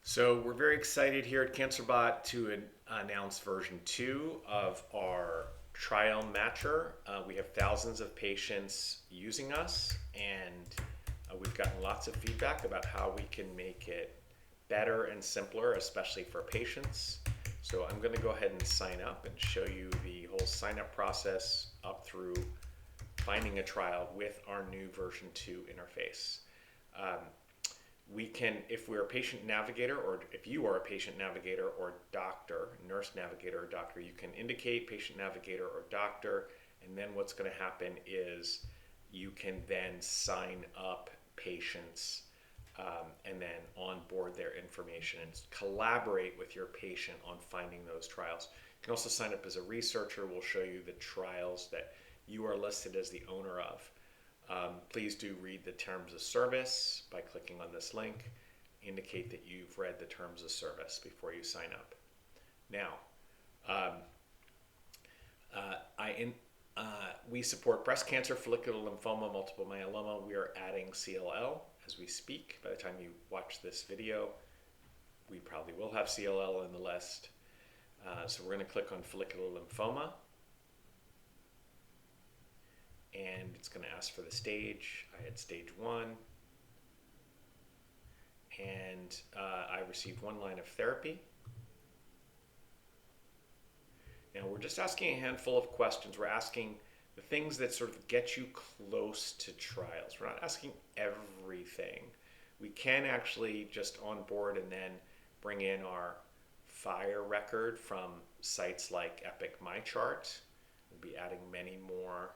So we're very excited here at CancerBot to announce version 2 of our trial matcher. We have thousands of patients using us, and we've gotten lots of feedback about how we can make it better and simpler, especially for patients. So I'm going to go ahead and sign up and show you the whole sign up process up through finding a trial with our new version 2 interface. We can, if we're a patient navigator, or if you are a patient navigator or doctor, nurse navigator or doctor, you can indicate patient navigator or doctor, and then what's going to happen is you can then sign up patients and then onboard their information and collaborate with your patient on finding those trials. You can also sign up as a researcher. We'll show you the trials that you are listed as the owner of. Please do read the terms of service by clicking on this link. Indicate that you've read the terms of service before you sign up. Now, we support breast cancer, follicular lymphoma, multiple myeloma. We are adding CLL as we speak. By the time you watch this video, we probably will have CLL in the list. So we're going to click on follicular lymphoma. And it's going to ask for the stage. I had stage 1. And I received 1 line of therapy. Now we're just asking a handful of questions. We're asking the things that sort of get you close to trials. We're not asking everything. We can actually just onboard and then bring in our FHIR record from sites like Epic MyChart. We'll be adding many more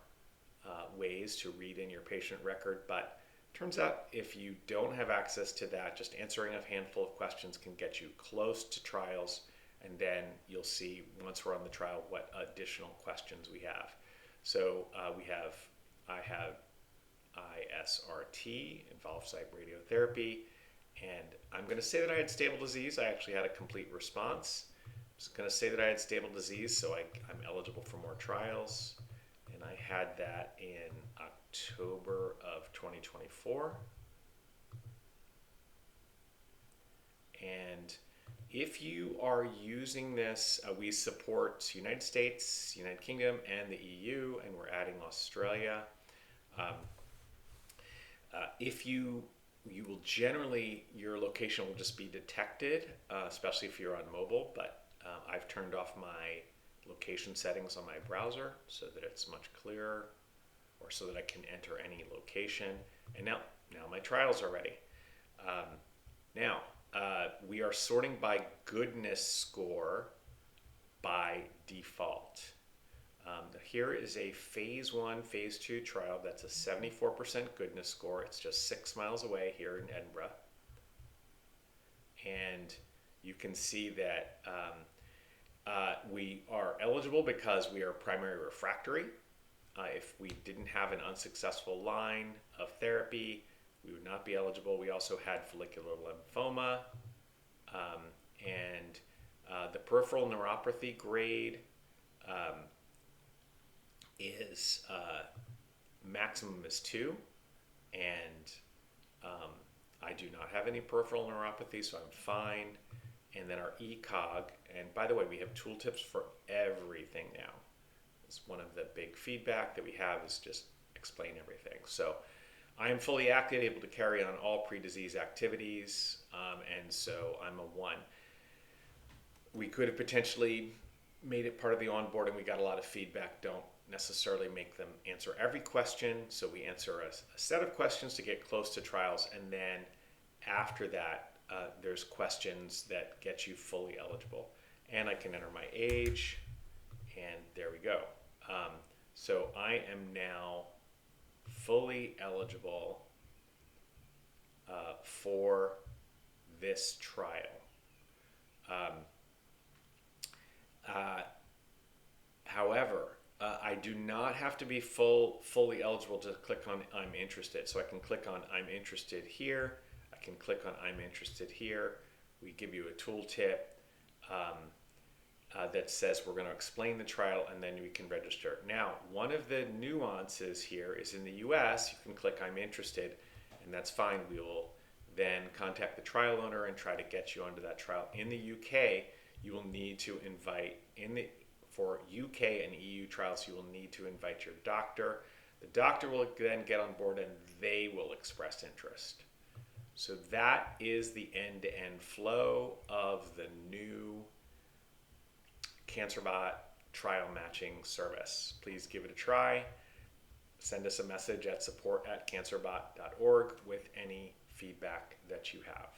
ways to read in your patient record, but turns out if you don't have access to that, just answering a handful of questions can get you close to trials, and then you'll see once we're on the trial what additional questions we have. So I have ISRT, involved site radiotherapy, and I'm going to say that I had stable disease. I actually had a complete response. I'm just going to say that I had stable disease, so I'm eligible for more trials. And I had that in October of 2024. And if you are using this, we support United States, United Kingdom, and the EU, and we're adding Australia. If you will generally, your location will just be detected, especially if you're on mobile, but I've turned off my location settings on my browser so that it's much clearer, or so that I can enter any location. And now my trials are ready. We are sorting by goodness score by default. Here is a phase 1, phase 2 trial that's a 74% goodness score. It's just 6 miles away here in Edinburgh. And you can see that we are eligible because we are primary refractory. If we didn't have an unsuccessful line of therapy, we would not be eligible. We also had follicular lymphoma, and the peripheral neuropathy grade is maximum is 2, and I do not have any peripheral neuropathy, so I'm fine. And then our ECOG, and by the way, we have tooltips for everything now. It's one of the big feedback that we have is just explain everything. So I am fully active, able to carry on all pre-disease activities, and so I'm a 1. We could have potentially made it part of the onboarding. We got a lot of feedback. Don't necessarily make them answer every question, so we answer a set of questions to get close to trials, and then after that, there's questions that get you fully eligible. And I can enter my age, and there we go. So I am now fully eligible for this trial. However, I do not have to be fully eligible to click on I'm interested. So I can click on I'm interested here. I can click on I'm interested here. We give you a tooltip that says we're going to explain the trial, and then we can register. Now, one of the nuances here is in the US, you can click I'm interested, and that's fine. then contact the trial owner and try to get you onto that trial. In the UK, you will need to invite, for UK and EU trials, you will need to invite your doctor. The doctor will then get on board and they will express interest. So that is the end-to-end flow of the new CancerBot trial matching service. Please give it a try. Send us a message at support@cancerbot.org with any feedback that you have.